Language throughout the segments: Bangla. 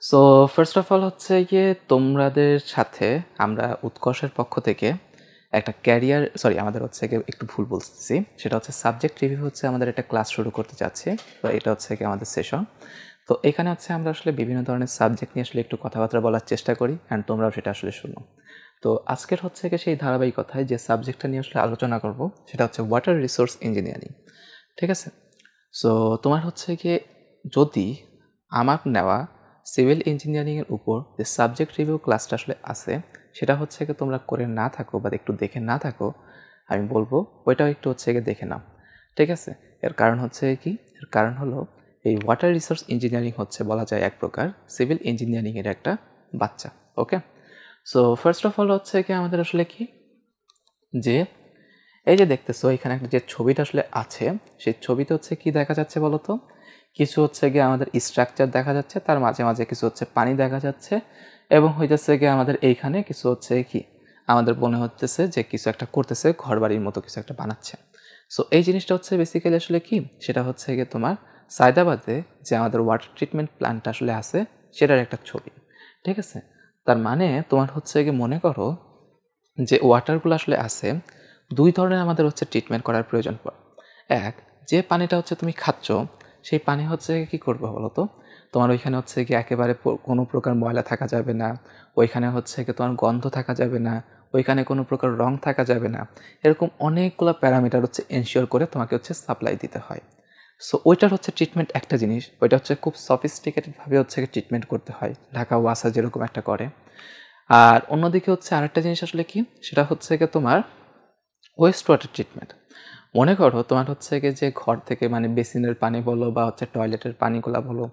সো ফার্স্ট অফ অল হচ্ছে গিয়ে তোমাদের সাথে আমরা উৎকর্ষের পক্ষ থেকে একটা আমাদের হচ্ছে গিয়ে একটু ভুল বলতেছি, সেটা হচ্ছে সাবজেক্ট রিভিউ হচ্ছে আমাদের একটা ক্লাস শুরু করতে যাচ্ছি। তো এটা হচ্ছে গিয়ে আমাদের সেশন। তো এখানে হচ্ছে আমরা আসলে বিভিন্ন ধরনের সাবজেক্ট নিয়ে আসলে একটু কথাবার্তা বলার চেষ্টা করি অ্যান্ড তোমরাও সেটা আসলে শুনো। তো আজকের হচ্ছে গিয়ে সেই ধারাবাহিকতায় যে সাবজেক্টটা নিয়ে আসলে আলোচনা করব সেটা হচ্ছে ওয়াটার রিসোর্স ইঞ্জিনিয়ারিং। ঠিক আছে? সো তোমার হচ্ছে গিয়ে যদি আমার নেওয়া সিভিল ইঞ্জিনিয়ারিংয়ের উপর যে সাবজেক্ট রিভিউ ক্লাসটা আসলে আছে সেটা হচ্ছে গিয়ে তোমরা করে না থাকো বা একটু দেখে না থাকো, আমি বলবো ওইটাও একটু হচ্ছে গিয়ে দেখে নাও। ঠিক আছে? এর কারণ হচ্ছে কি, এর কারণ হলো এই ওয়াটার রিসোর্স ইঞ্জিনিয়ারিং হচ্ছে বলা যায় এক প্রকার সিভিল ইঞ্জিনিয়ারিংয়ের একটা বাচ্চা। ওকে, সো ফার্স্ট অফ অল হচ্ছে কি আমাদের আসলে কি যে এই যে দেখতেছো এখানে একটা যে ছবিটা আসলে আছে, সেই ছবিতে হচ্ছে কি দেখা যাচ্ছে বলো তো? কিছু হচ্ছে গিয়ে আমাদের স্ট্রাকচার দেখা যাচ্ছে, তার মাঝে মাঝে কিছু হচ্ছে পানি দেখা যাচ্ছে, এবং হইতেছে গিয়ে আমাদের এইখানে কিছু হচ্ছে কি আমাদের মনে হচ্ছে যে কিছু একটা করতেছে, ঘর বাড়ির মতো কিছু একটা বানাচ্ছে। সো এই জিনিসটা হচ্ছে বেসিক্যালি আসলে কি, সেটা হচ্ছে গিয়ে তোমার সায়দাবাদে যে আমাদের ওয়াটার ট্রিটমেন্ট প্ল্যান্টটা আসলে আছে সেটার একটা ছবি। ঠিক আছে? তার মানে তোমার হচ্ছে গিয়ে মনে করো যে ওয়াটারগুলো আসলে আছে, দুই ধরনের আমাদের হচ্ছে ট্রিটমেন্ট করার প্রয়োজন পড়ে। এক, যে পানিটা হচ্ছে তুমি খাচ্ছ সেই পানি হচ্ছে কি করবে বলো তো? তোমার ওইখানে হচ্ছে কি একেবারে কোনো প্রকার ময়লা থাকা যাবে না, ওইখানে হচ্ছে কি তোমার গন্ধ থাকা যাবে না, ওইখানে কোনো প্রকার রং থাকা যাবে না, এরকম অনেকগুলো প্যারামিটার হচ্ছে এনশিওর করে তোমাকে হচ্ছে সাপ্লাই দিতে হয়। সো ওইটার হচ্ছে ট্রিটমেন্ট একটা জিনিস, ওইটা হচ্ছে খুব সফিস্টিকেটেডভাবে হচ্ছে ট্রিটমেন্ট করতে হয়, ঢাকা ওয়াসা যেরকম একটা করে। আর অন্যদিকে হচ্ছে আরেকটা জিনিস আসলে কি, সেটা হচ্ছে গিয়ে তোমার ওয়েস্ট ওয়াটার ট্রিটমেন্ট। মনে করো তোমার হচ্ছে গিয়ে যে ঘর থেকে মানে বেসিনের পানি বলো বা হচ্ছে টয়লেটের পানিগুলো বলো,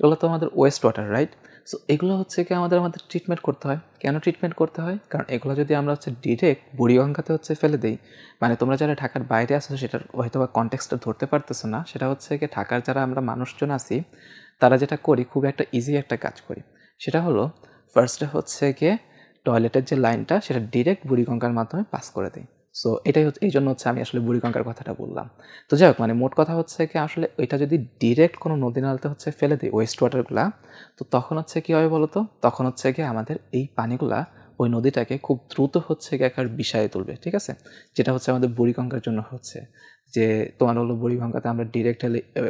এগুলো তো আমাদের ওয়েস্ট ওয়াটার, রাইট? সো এগুলো হচ্ছে কি আমাদের ট্রিটমেন্ট করতে হয়। কেন ট্রিটমেন্ট করতে হয়? কারণ এগুলো যদি আমরা হচ্ছে ডিরেক্ট বুড়িগঙ্গাতে হচ্ছে ফেলে দিই, মানে তোমরা যারা ঢাকার বাইরে আসো সেটার হয়তো বা কনটেক্সটটা ধরতে পারতেছো না, সেটা হচ্ছে কি ঢাকার যারা আমরা মানুষজন আছি তারা যেটা করি খুব একটা ইজি একটা কাজ করি, সেটা হলো ফার্স্টে হচ্ছে গিয়ে টয়লেটের যে লাইনটা সেটা ডিরেক্ট বুড়িগঙ্গার মাধ্যমে পাস করে দেয়। সো এটাই হচ্ছে, এই জন্য হচ্ছে আমি আসলে বুড়িগঙ্গার কথাটা বললাম। তো যাই হোক, মানে মোট কথা হচ্ছে কি আসলে ওইটা যদি ডিরেক্ট কোনো নদী নালাতে হচ্ছে ফেলে দিই ওয়েস্ট ওয়াটারগুলা, তো তখন হচ্ছে কী হবে বলো তো? তখন হচ্ছে গিয়ে আমাদের এই পানিগুলা ওই নদীটাকে খুব দ্রুত হচ্ছে গিয়ে একটা বিষয়ে তুলবে। ঠিক আছে? যেটা হচ্ছে আমাদের বুড়িগঙ্গার জন্য হচ্ছে যে তোমার হলো বুড়িগঙ্গাতে আমরা ডিরেক্ট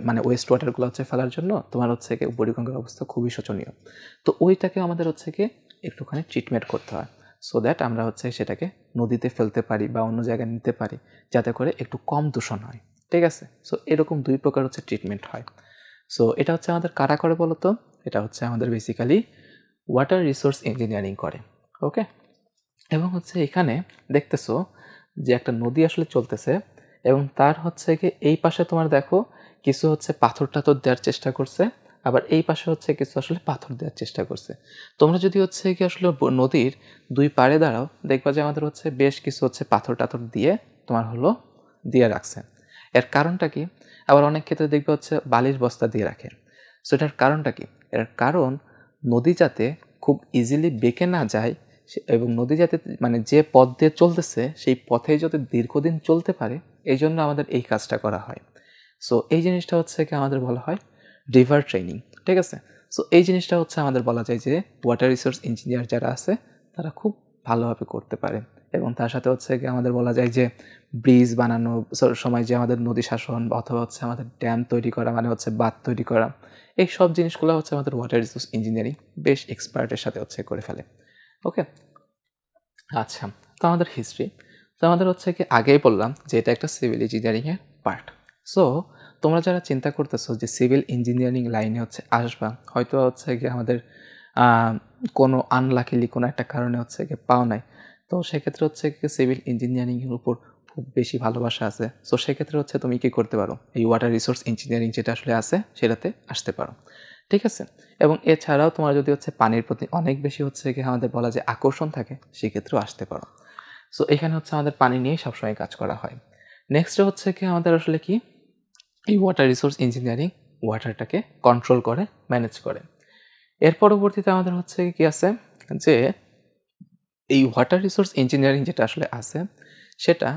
মানে ওয়েস্ট ওয়াটারগুলো হচ্ছে ফেলার জন্য তোমার হচ্ছে গিয়ে বুড়িগঙ্গার অবস্থা খুবই শোচনীয়। তো ওইটাকে আমাদের হচ্ছে গিয়ে একটুখানি ট্রিটমেন্ট করতে হয়, সো দ্যাট আমরা হচ্ছে সেটাকে নদীতে ফেলতে পারি বা অন্য জায়গায় নিতে পারি, যাতে করে একটু কম দূষণ হয়। ঠিক আছে? সো এরকম দুই প্রকার হচ্ছে ট্রিটমেন্ট হয়। সো এটা হচ্ছে আমাদের কারা করে বলো তো? এটা হচ্ছে আমাদের বেসিক্যালি ওয়াটার রিসোর্স ইঞ্জিনিয়ারিং করে। ওকে, এবং হচ্ছে এখানে দেখতেছো যে একটা নদী আসলে চলতেছে, এবং তার হচ্ছে কি এই পাশে তোমার দেখো কিছু হচ্ছে পাথর টাথর দেওয়ার চেষ্টা করছে, আবার এই পাশে হচ্ছে কিছু আসলে পাথর দেওয়ার চেষ্টা করছে। তোমরা যদি হচ্ছে কি আসলে নদীর দুই পাড়ে দাঁড়াও, দেখবা যে আমাদের হচ্ছে বেশ কিছু হচ্ছে পাথর টাথর দিয়ে তোমার হলো দিয়ে রাখছে। এর কারণটা কি? আবার অনেক ক্ষেত্রে দেখবে হচ্ছে বালির বস্তা দিয়ে রাখে। সো এটার কারণটা কি? এর কারণ নদী যাতে খুব ইজিলি বেঁকে না যায়, এবং নদী যাতে মানে যে পথ দিয়ে চলতেছে সেই পথেই যাতে দীর্ঘদিন চলতে পারে, এই জন্য আমাদের এই কাজটা করা হয়। সো এই জিনিসটা হচ্ছে কি আমাদের বলা হয় রিভার ট্রেনিং। ঠিক আছে? সো এই জিনিসটা হচ্ছে আমাদের বলা যায় যে ওয়াটার রিসোর্স ইঞ্জিনিয়ার যারা আছে তারা খুব ভালোভাবে করতে পারে। এবং তার সাথে হচ্ছে কি আমাদের বলা যায় যে ব্রিজ বানানো সময় যে আমাদের নদী শাসন অথবা হচ্ছে আমাদের ড্যাম তৈরি করা, মানে হচ্ছে বাঁধ তৈরি করা, এই সব জিনিসগুলো হচ্ছে আমাদের ওয়াটার রিসোর্স ইঞ্জিনিয়ারিং বেশ এক্সপার্টের সাথে হচ্ছে করে ফেলে। ওকে, আচ্ছা, তো আমাদের হিস্ট্রি, তো আমাদের হচ্ছে কি আগেই বললাম যে এটা একটা সিভিল ইঞ্জিনিয়ারিংয়ের পার্ট। সো তোমরা যারা চিন্তা করতেছো যে সিভিল ইঞ্জিনিয়ারিং লাইনে হচ্ছে আসবা, হয়তো হচ্ছে কি আমাদের কোনো আনলাকিলি কোনো একটা কারণে হচ্ছে কি পাও নাই, তো সেক্ষেত্রে হচ্ছে কি সিভিল ইঞ্জিনিয়ারিংয়ের উপর খুব বেশি ভালোবাসা আছে, সো সেক্ষেত্রে হচ্ছে তুমি কী করতে পারো, এই ওয়াটার রিসোর্স ইঞ্জিনিয়ারিং যেটা আসলে আছে সেটাতে আসতে পারো। ঠিক আছে? এবং এছাড়াও তোমার যদি হচ্ছে পানির প্রতি অনেক বেশি হচ্ছে কি আমাদের বলা যায় আকর্ষণ থাকে, সেক্ষেত্রেও আসতে পারো। সো এখানে হচ্ছে আমাদের পানি নিয়েই সবসময় কাজ করা হয়। নেক্সটে হচ্ছে কি আমাদের আসলে কি এই ওয়াটার রিসোর্স ইঞ্জিনিয়ারিং ওয়াটারটাকে কন্ট্রোল করে, ম্যানেজ করে। এর পরবর্তীতে আমাদের হচ্ছে কি আছে যে এই ওয়াটার রিসোর্স ইঞ্জিনিয়ারিং যেটা আসলে আছে সেটা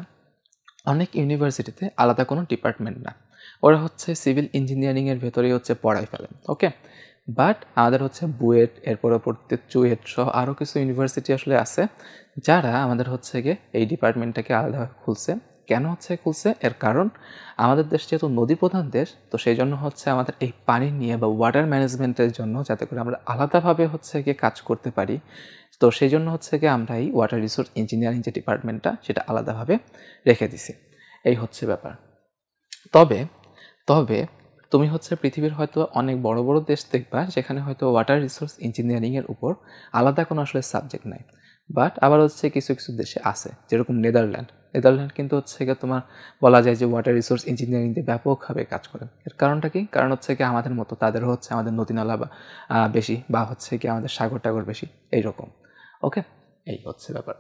অনেক ইউনিভার্সিটিতে আলাদা কোনো ডিপার্টমেন্ট না, ওরা হচ্ছে সিভিল ইঞ্জিনিয়ারিংয়ের ভেতরেই হচ্ছে পড়ায় ফেলে। ওকে, বাট আমাদের হচ্ছে বুয়েট, এর পরবর্তীতে চুয়েট সহ আরও কিছু ইউনিভার্সিটি আসলে আছে যারা আমাদের হচ্ছে গিয়ে এই ডিপার্টমেন্টটাকে আলাদাভাবে খুলছে। কেন হচ্ছে খুলছে? এর কারণ আমাদের দেশ যেহেতু নদী প্রধান দেশ, তো সেই জন্য হচ্ছে আমাদের এই পানি নিয়ে বা ওয়াটার ম্যানেজমেন্টের জন্য যাতে করে আমরা আলাদাভাবে হচ্ছে গিয়ে কাজ করতে পারি, তো সেই জন্য হচ্ছে গিয়ে আমরা এই ওয়াটার রিসোর্স ইঞ্জিনিয়ারিং যে ডিপার্টমেন্টটা সেটা আলাদাভাবে রেখে দিছি। এই হচ্ছে ব্যাপার। তবে তবে তুমি হচ্ছে পৃথিবীর হয়তো অনেক বড় বড় দেশ দেখবা যেখানে হয়তো ওয়াটার রিসোর্স ইঞ্জিনিয়ারিংয়ের উপর আলাদা কোনো আসলে সাবজেক্ট নাই। বাট আবার হচ্ছে কিছু কিছু দেশে আছে, যেরকম নেদারল্যান্ড কিন্তু হচ্ছে গিয়ে তোমার বলা যায় যে ওয়াটার রিসোর্স ইঞ্জিনিয়ারিং দিয়ে ব্যাপকভাবে কাজ করে। এর কারণটা কি? কারণ হচ্ছে কি আমাদের মতো তাদেরও হচ্ছে আমাদের নদী নালা বা বেশি, বা হচ্ছে কি আমাদের সাগর টাগর বেশি, এইরকম। ওকে, এই হচ্ছে ব্যাপার।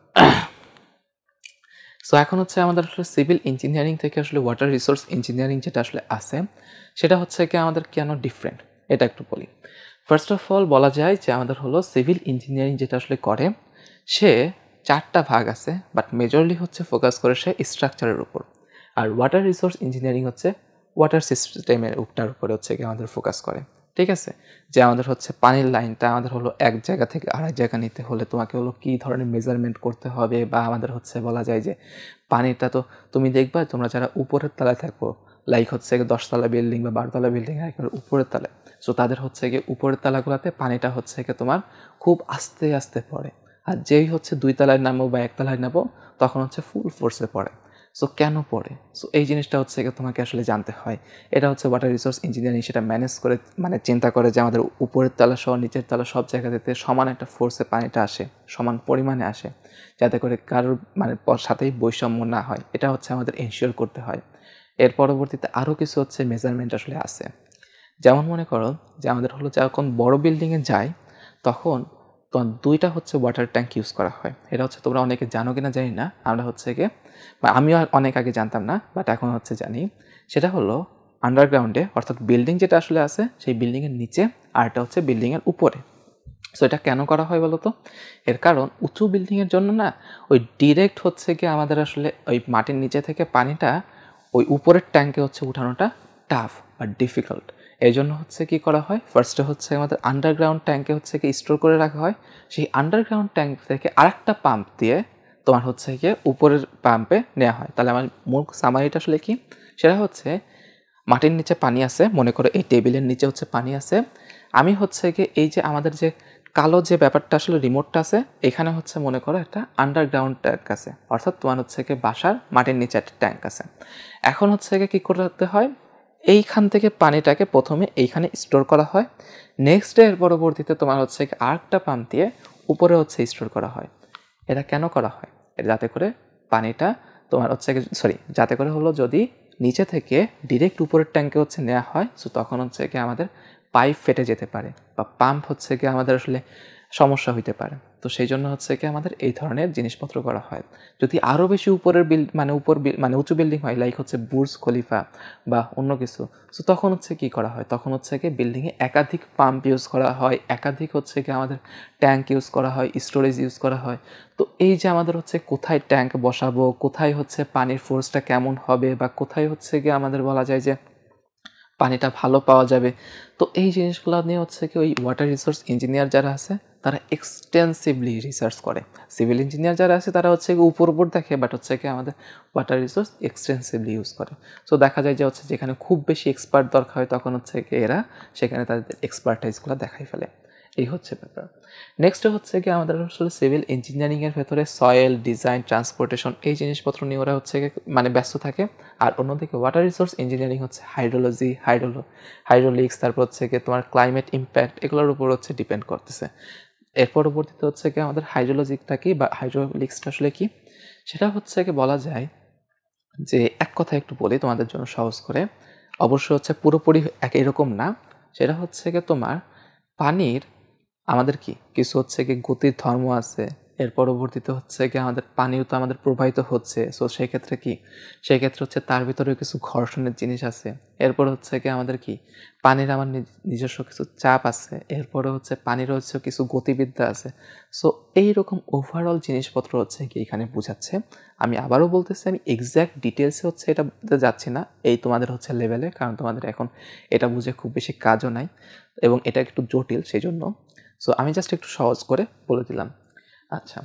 সো এখন হচ্ছে আমাদের আসলে সিভিল ইঞ্জিনিয়ারিং থেকে আসলে ওয়াটার রিসোর্স ইঞ্জিনিয়ারিং যেটা আসলে আছে সেটা হচ্ছে কি আমাদের কেন ডিফারেন্ট এটা একটু বলি। ফার্স্ট অফ অল বলা যায় যে আমাদের হলো সিভিল ইঞ্জিনিয়ারিং যেটা আসলে করে সে 4টা ভাগ আছে, বাট মেজরলি হচ্ছে ফোকাস করে সে স্ট্রাকচারের উপর। আর ওয়াটার রিসোর্স ইঞ্জিনিয়ারিং হচ্ছে ওয়াটার সিস্টেমের উপরে হচ্ছে কি আমাদের ফোকাস করে। ঠিক আছে, যে আমাদের হচ্ছে পানির লাইনটা আমাদের হলো এক জায়গা থেকে আরেক জায়গা নিতে হলে তোমাকে হলো কী ধরনের মেজারমেন্ট করতে হবে, বা আমাদের হচ্ছে বলা যায় যে পানিটা তো তুমি দেখবা তোমরা যারা উপরের তলায় থাকো, লাইক হচ্ছে 10তলা বিল্ডিং বা 12তলা বিল্ডিং একেবারে উপরের তলায়, সো তাদের হচ্ছে গিয়ে উপরের তলাগুলোতে পানিটা হচ্ছে গিয়ে তোমার খুব আস্তে আস্তে পড়ে। আর যেই হচ্ছে 2তলায় নামো বা 1তলায় নামো তখন হচ্ছে ফুল ফোর্সে পড়ে। সো কেন পড়ে? সো এই জিনিসটা হচ্ছে তোমাকে আসলে জানতে হয়। এটা হচ্ছে ওয়াটার রিসোর্স ইঞ্জিনিয়ারিং সেটা ম্যানেজ করে, মানে চিন্তা করে যে আমাদের উপরের তলা সহ নিচের তলা সব জায়গাতে সমান একটা ফোর্সে পানিটা আসে, সমান পরিমাণে আসে, যাতে করে কারোর মানে সাথেই বৈষম্য না হয়। এটা হচ্ছে আমাদের এনশিওর করতে হয়। এর পরবর্তীতে আরও কিছু হচ্ছে মেজারমেন্ট আসলে আছে। যেমন মনে করো যে আমাদের হলো যখন বড় বিল্ডিংয়ে যায় তখন 2টা হচ্ছে ওয়াটার ট্যাঙ্ক ইউজ করা হয়। এটা হচ্ছে তোমরা অনেকে জানো কিনা জানি না, আমরা হচ্ছে গিয়ে বা আমিও অনেক আগে জানতাম না, বাট এখন হচ্ছে জানি। সেটা হলো আন্ডারগ্রাউন্ডে, অর্থাৎ বিল্ডিং যেটা আসলে আছে সেই বিল্ডিংয়ের নিচে, আর এটা হচ্ছে বিল্ডিংয়ের উপরে। সো এটা কেন করা হয় বলো তো? এর কারণ উঁচু বিল্ডিংয়ের জন্য না ওই ডিরেক্ট হচ্ছে গিয়ে আমাদের আসলে ওই মাটির নিচে থেকে পানিটা ওই উপরের ট্যাঙ্কে হচ্ছে উঠানোটা টাফ বা ডিফিকাল্ট। এই জন্য হচ্ছে কি করা হয়, ফার্স্টে হচ্ছে আমাদের আন্ডারগ্রাউন্ড ট্যাঙ্কে হচ্ছে কি স্টোর করে রাখা হয়। সেই আন্ডারগ্রাউন্ড ট্যাঙ্ক থেকে আরেকটা পাম্প দিয়ে তোমার হচ্ছে গিয়ে উপরের পাম্পে নেওয়া হয়। তাহলে আমার মূল সামারিটা আসলে কি? সেটা হচ্ছে মাটির নিচে পানি আছে, মনে করো এই টেবিলের নিচে হচ্ছে পানি আছে। আমি হচ্ছে গিয়ে এই যে আমাদের যে কালো যে ব্যাপারটা আসলে রিমোটটা আছে, এখানে হচ্ছে মনে করো একটা আন্ডারগ্রাউন্ড ট্যাঙ্ক আছে, অর্থাৎ তোমার হচ্ছে গিয়ে বাসার মাটির নিচে একটা ট্যাঙ্ক আছে। এখন হচ্ছে গিয়ে কী করতে হয়, এইখান থেকে পানিটাকে প্রথমে এইখানে স্টোর করা হয়, নেক্সট ডে এর পরবর্তীতে তোমার হচ্ছে আরেকটা পাম্প দিয়ে উপরে হচ্ছে স্টোর করা হয়। এটা কেন করা হয়? এটা যাতে করে পানিটা তোমার হচ্ছে যাতে করে হলো যদি নিচে থেকে ডিরেক্ট উপরের ট্যাঙ্কে হচ্ছে নেওয়া হয়, সো তখন হচ্ছে কি আমাদের পাইপ ফেটে যেতে পারে বা পাম্প হচ্ছে কি আমাদের আসলে সমস্যা হইতে পারে। তো সেই জন্য হচ্ছে কি আমাদের এই ধরনের জিনিসপত্র করা হয়। যদি আরও বেশি উপরের মানে উঁচু বিল্ডিং হয়, লাইক হচ্ছে বুর্জ খলিফা বা অন্য কিছু, সো তখন হচ্ছে কি করা হয়, তখন হচ্ছে কি বিল্ডিংয়ে একাধিক পাম্প ইউজ করা হয়, একাধিক হচ্ছে কি আমাদের ট্যাঙ্ক ইউজ করা হয়, স্টোরেজ ইউজ করা হয়। তো এই যে আমাদের হচ্ছে কোথায় ট্যাঙ্ক বসাবো, কোথায় হচ্ছে পানির ফোর্সটা কেমন হবে, বা কোথায় হচ্ছে কি আমাদের বলা যায় যে পানিটা ভালো পাওয়া যাবে, তো এই জিনিসগুলো নিয়ে হচ্ছে কি ওই ওয়াটার রিসোর্স ইঞ্জিনিয়ার যারা আছে তারা এক্সটেন্সিভলি রিসার্চ করে। সিভিল ইঞ্জিনিয়ার যারা আছে তারা হচ্ছে কি উপর দেখে, বাট হচ্ছে কি আমাদের ওয়াটার রিসোর্স এক্সটেন্সিভলি ইউজ করে। সো দেখা যায় যে হচ্ছে যেখানে খুব বেশি এক্সপার্ট দরকার হয় তখন হচ্ছে কি এরা সেখানে তাদের এক্সপার্টাইজগুলো দেখাই ফেলে। এই হচ্ছে ব্যাপার। নেক্সট হচ্ছে কি আমাদের আসলে সিভিল ইঞ্জিনিয়ারিংয়ের ভেতরে সয়েল ডিজাইন, ট্রান্সপোর্টেশন এই জিনিসপত্র নিয়ে ওরা হচ্ছে মানে ব্যস্ত থাকে। আর অন্যদিকে ওয়াটার রিসোর্স ইঞ্জিনিয়ারিং হচ্ছে হাইড্রোলজি, হাইড্রোলিক্স, তারপর হচ্ছে কি তোমার ক্লাইমেট ইম্প্যাক্ট, এগুলোর উপর হচ্ছে ডিপেন্ড করতেছে। এর পরবর্তীতে হচ্ছে কি আমাদের হাইড্রোলজিটা কি বা হাইড্রোলিক্সটা আসলে কি, সেটা হচ্ছে কি বলা যায় যে এক কথা একটু বলি তোমাদের জন্য সহজ করে, অবশ্য হচ্ছে পুরোপুরি একই রকম না। সেটা হচ্ছে কি তোমার পানির আমাদের কি কিছু হচ্ছে কি গতির ধর্ম আছে, এর পরবর্তীতে হচ্ছে কি আমাদের পানিও তো আমাদের প্রবাহিত হচ্ছে, সো সেই ক্ষেত্রে কি, সেই ক্ষেত্রে হচ্ছে তার ভিতরেও কিছু ঘর্ষণের জিনিস আছে। এরপর হচ্ছে কি আমাদের কি পানির আমার নিজস্ব কিছু চাপ আছে, এরপরে হচ্ছে পানির হচ্ছে কিছু গতিবিদ্যা আছে। সো এইরকম ওভারঅল জিনিসপত্র হচ্ছে কি এখানে বোঝাচ্ছে। আমি আবারও বলতেছি, আমি এক্স্যাক্ট ডিটেলসে হচ্ছে এটা যাচ্ছি না এই তোমাদের হচ্ছে লেভেলে, কারণ তোমাদের এখন এটা বুঝে খুব বেশি কাজও নাই এবং এটা একটু জটিল, সেই জন্য সো আমি জাস্ট একটু সহজ করে বলে দিলাম। আচ্ছা,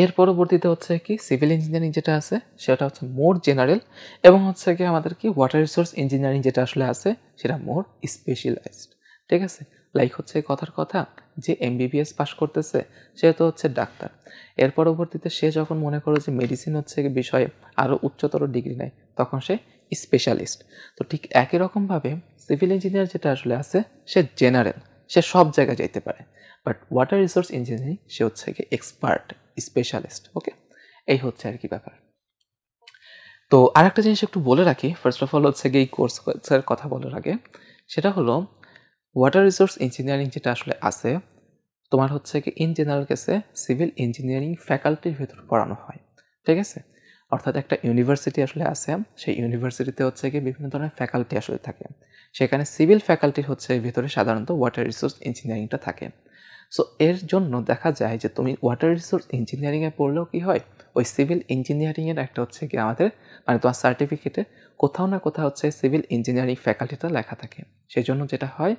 এর পরবর্তীতে হচ্ছে কি সিভিল ইঞ্জিনিয়ারিং যেটা আছে সেটা হচ্ছে মোর জেনারেল, এবং হচ্ছে কি আমাদের কি ওয়াটার রিসোর্স ইঞ্জিনিয়ারিং যেটা আসলে আছে সেটা মোর স্পেশালাইজড। ঠিক আছে, লাইক হচ্ছে কথার কথা যে এমবিবিএস পাস করতেছে সে তো হচ্ছে ডাক্তার, এর পরবর্তীতে সে যখন মনে করো যে মেডিসিন হচ্ছে বিষয়ে আরও উচ্চতর ডিগ্রি নেয় তখন সে স্পেশালিস্ট। তো ঠিক একই রকমভাবে সিভিল ইঞ্জিনিয়ার যেটা আসলে আছে সে জেনারেল, সে সব জায়গায় যাইতে পারে। বাট ওয়াটার রিসোর্স ইঞ্জিনিয়ারিং সে হচ্ছে কি এক্সপার্ট, স্পেশালিস্ট। ওকে, এই হচ্ছে আর কি ব্যাপার। তো আরেকটা জিনিস একটু বলে রাখি, ফার্স্ট অফ অল হচ্ছে কি এই কোর্সের কথা বলার আগে, সেটা হলো ওয়াটার রিসোর্স ইঞ্জিনিয়ারিং যেটা আসলে আছে তোমার হচ্ছে কি ইন জেনারেল কেসে সিভিল ইঞ্জিনিয়ারিং ফ্যাকাল্টির ভেতর পড়ানো হয়। ঠিক আছে, অর্থাৎ একটা ইউনিভার্সিটি আসলে আছে, সেই ইউনিভার্সিটিতে হচ্ছে কি বিভিন্ন ধরনের ফ্যাকাল্টি আসলে থাকে, সেখানে সিভিল ফ্যাকাল্টির হচ্ছে ভিতরে সাধারণত ওয়াটার রিসোর্স ইঞ্জিনিয়ারিংটা থাকে। সো এর জন্য দেখা যায় যে তুমি ওয়াটার রিসোর্স ইঞ্জিনিয়ারিংয়ে পড়লেও কি হয়, ওই সিভিল ইঞ্জিনিয়ারিংয়ের একটা হচ্ছে কি আমাদের মানে তোমার সার্টিফিকেটে কোথাও না কোথাও হচ্ছে সিভিল ইঞ্জিনিয়ারিং ফ্যাকাল্টিটা লেখা থাকে। সেই জন্য যেটা হয়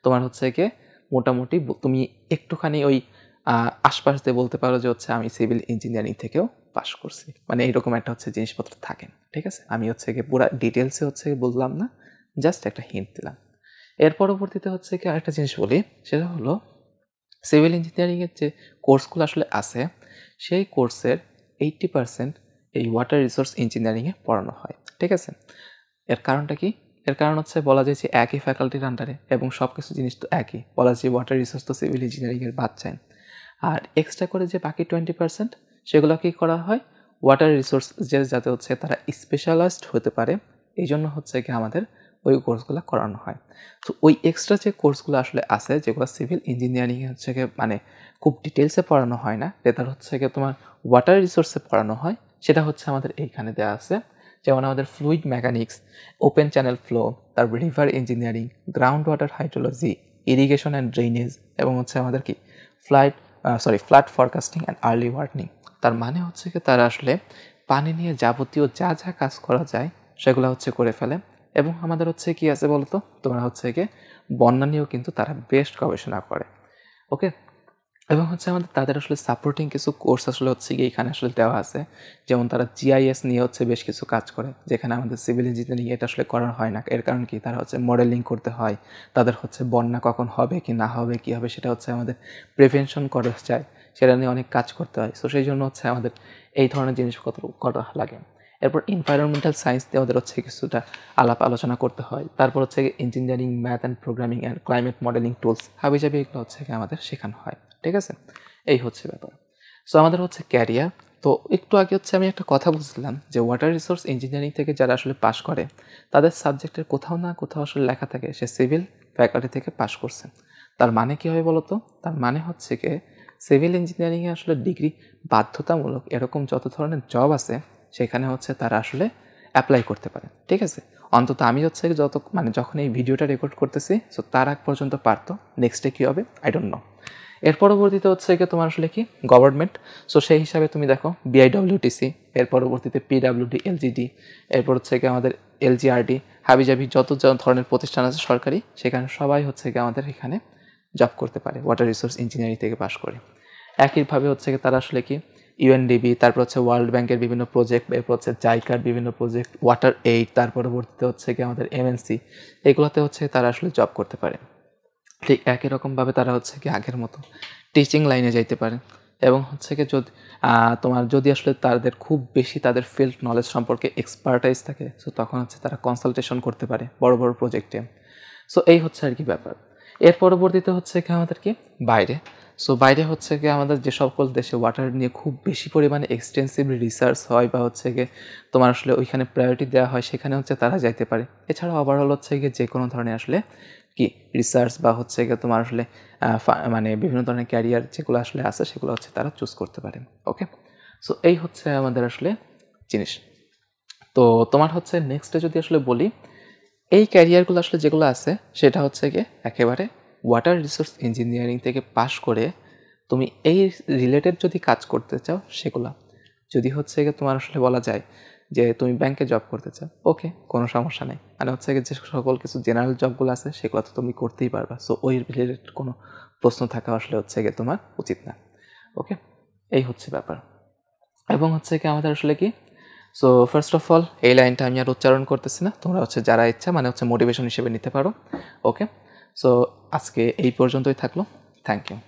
তোমার হচ্ছে গিয়ে মোটামুটি তুমি একটুখানি ওই আশপাশ দিয়ে বলতে পারো যে হচ্ছে আমি সিভিল ইঞ্জিনিয়ারিং থেকেও পাশ করছি, মানে এইরকম একটা হচ্ছে জিনিসপত্র থাকে। ঠিক আছে, আমি হচ্ছে গিয়ে পুরো ডিটেলসে হচ্ছে বললাম না, জাস্ট একটা হিন্ট দিলাম। এর পরবর্তীতে হচ্ছে কি আরেকটা জিনিস বলি, সেটা হলো সিভিল ইঞ্জিনিয়ারিংয়ের যে কোর্সগুলো আসলে আছে সেই কোর্সের 80% এই ওয়াটার রিসোর্স ইঞ্জিনিয়ারিংয়ে পড়ানো হয়। ঠিক আছে, এর কারণটা কি, এর কারণ হচ্ছে বলা যায় যে একই ফ্যাকাল্টির আন্ডারে এবং সব কিছু জিনিস তো একই, বলা যায় ওয়াটার রিসোর্স তো সিভিল ইঞ্জিনিয়ারিংয়ের বাচ্চায়। আর এক্সট্রা করে যে বাকি 20% সেগুলো কী করা হয়, ওয়াটার রিসোর্স যে যাতে হচ্ছে তারা স্পেশালাইজড হতে পারে এই জন্য হচ্ছে কি আমাদের ওই কোর্সগুলো করানো হয়। তো ওই এক্সট্রা যে কোর্সগুলো আসলে আছে যেগুলো সিভিল ইঞ্জিনিয়ারিংয়ে হচ্ছে গিয়ে মানে খুব ডিটেলসে পড়ানো হয় না, যেটা হচ্ছে গিয়ে তোমার ওয়াটার রিসোর্সে পড়ানো হয়, সেটা হচ্ছে আমাদের এইখানে দেওয়া আছে। যেমন আমাদের fluid mechanics, open channel flow, তারপর river engineering, ground water hydrology, irrigation and drainage, এবং হচ্ছে আমাদের কি flood forecasting and early warning. তার মানে হচ্ছে কি তারা আসলে পানি নিয়ে যাবতীয় যা যা কাজ করা যায় সেগুলো হচ্ছে করে ফেলে। এবং আমাদের হচ্ছে কি আছে বলতো, তোমরা হচ্ছে গিয়ে বন্যা নিয়েও কিন্তু তারা বেশ গবেষণা করে। ওকে, এবং হচ্ছে আমাদের তাদের আসলে সাপোর্টিং কিছু কোর্স আসলে হচ্ছে গিয়ে এখানে আসলে দেওয়া আছে। যেমন তারা জিআইএস নিয়ে হচ্ছে বেশ কিছু কাজ করে, যেখানে আমাদের সিভিল ইঞ্জিনিয়ারিং এটা আসলে করা হয় না। এর কারণ কি, তারা হচ্ছে মডেলিং করতে হয়, তাদের হচ্ছে বন্যা কখন হবে কি না হবে কী হবে সেটা হচ্ছে আমাদের প্রিভেনশন করা যায়, সেটা নিয়ে অনেক কাজ করতে হয়। সো সেই জন্য হচ্ছে আমাদের এই ধরনের জিনিসপত্র করা লাগে। এরপর এনভায়রনমেন্টাল সায়েন্স দিয়ে আমাদের হচ্ছে কিছুটা আলাপ আলোচনা করতে হয়। তারপর হচ্ছে engineering, math and programming and climate modelling tools হাবিজাবি এগুলো হচ্ছে আমাদের শেখানো হয়। ঠিক আছে, এই হচ্ছে ব্যাপার। সো আমাদের হচ্ছে ক্যারিয়ার। তো একটু আগে হচ্ছে আমি একটা কথা বুঝলাম যে ওয়াটার রিসোর্স ইঞ্জিনিয়ারিং থেকে যারা আসলে পাশ করে তাদের সাবজেক্টের কোথাও না কোথাও আসলে লেখা থাকে সে সিভিল ফ্যাকাল্টি থেকে পাশ করছে। তার মানে কী হবে বলতো, তার মানে হচ্ছে কি সিভিল ইঞ্জিনিয়ারিংয়ে আসলে ডিগ্রি বাধ্যতামূলক, এরকম যত ধরনের জব আছে সেখানে হচ্ছে তারা আসলে অ্যাপ্লাই করতে পারে। ঠিক আছে, অন্তত আমি হচ্ছে যখন এই ভিডিওটা রেকর্ড করতেছি সো তার আগ পর্যন্ত পারতো, নেক্সটে কী হবে আই ডোন্ট নো। এর পরবর্তীতে হচ্ছে কি তোমার আসলে কি গভর্নমেন্ট, সো সেই হিসাবে তুমি দেখো বিআইডব্লিউটিসি, এর পরবর্তীতে পিডাব্লিউডি, এলজিডি, এরপর হচ্ছে কি আমাদের এলজিআরডি, হাবিজাবি যত ধরনের প্রতিষ্ঠান আছে সরকারি, সেখানে সবাই হচ্ছে কি আমাদের এখানে জব করতে পারে ওয়াটার রিসোর্স ইঞ্জিনিয়ারিং থেকে পাশ করে। একইভাবে হচ্ছে কি তারা আসলে কি ইউএনডিবি, তারপর হচ্ছে ওয়ার্ল্ড ব্যাংকের বিভিন্ন প্রজেক্ট, এরপর হচ্ছে জাইকার বিভিন্ন প্রজেক্ট, ওয়াটার এইড, তার পরবর্তীতে হচ্ছে কি আমাদের এমএনসি, এগুলোতে হচ্ছে তারা আসলে জব করতে পারে। ঠিক একই রকমভাবে তারা হচ্ছে কি আগের মতো টিচিং লাইনে যাইতে পারে। এবং হচ্ছে কি তোমার যদি আসলে তাদের খুব বেশি তাদের ফিল্ড নলেজ সম্পর্কে এক্সপার্টাইজ থাকে সো তখন হচ্ছে তারা কনসালটেশন করতে পারে বড় বড় প্রজেক্টে। সো এই হচ্ছে আর কি ব্যাপার। এর পরবর্তীতে হচ্ছে কি আমাদের কি বাইরে, সো বাইরে হচ্ছে কি আমাদের যে সকল দেশে ওয়াটার নিয়ে খুব বেশি পরিমাণে এক্সটেন্সিভলি রিসার্চ হয় বা হচ্ছে গিয়ে তোমার আসলে ওইখানে প্রায়োরিটি দেওয়া হয় সেখানে হচ্ছে তারা যাইতে পারে। এছাড়াও ওভারঅল হচ্ছে গিয়ে যে কোনো ধরনের আসলে কি রিসার্চ বা হচ্ছে গিয়ে তোমার আসলে মানে বিভিন্ন ধরনের ক্যারিয়ার যেগুলো আসলে আছে সেগুলো হচ্ছে তারা চুজ করতে পারে। ওকে, সো এই হচ্ছে আমাদের আসলে জিনিস। তো তোমার হচ্ছে নেক্সটে যদি আসলে বলি, এই ক্যারিয়ারগুলো আসলে যেগুলো আছে সেটা হচ্ছে গিয়ে একেবারে ওয়াটার রিসোর্স ইঞ্জিনিয়ারিং থেকে পাশ করে তুমি এই রিলেটেড যদি কাজ করতে চাও সেগুলো, যদি হচ্ছে গিয়ে তোমার আসলে বলা যায় যে তুমি ব্যাংকে জব করতে চাও, ওকে, কোনো সমস্যা নেই। মানে হচ্ছে গিয়ে যে সকল কিছু জেনারেল জবগুলো আছে সেগুলো তো তুমি করতেই পারবা। সো ওই রিলেটেড কোনো প্রশ্ন থাকা আসলে হচ্ছে গিয়ে তোমার উচিত না। ওকে, এই হচ্ছে ব্যাপার। এবং হচ্ছে কি আমাদের আসলে কি, সো ফার্স্ট অফ অল এই লাইনটা আমি আর উচ্চারণ করতেছি না, তোমরা হচ্ছে যারা ইচ্ছা মানে হচ্ছে মোটিভেশন হিসেবে নিতে পারো। ওকে, সো আজকে এই পর্যন্তই থাকলো। Thank you.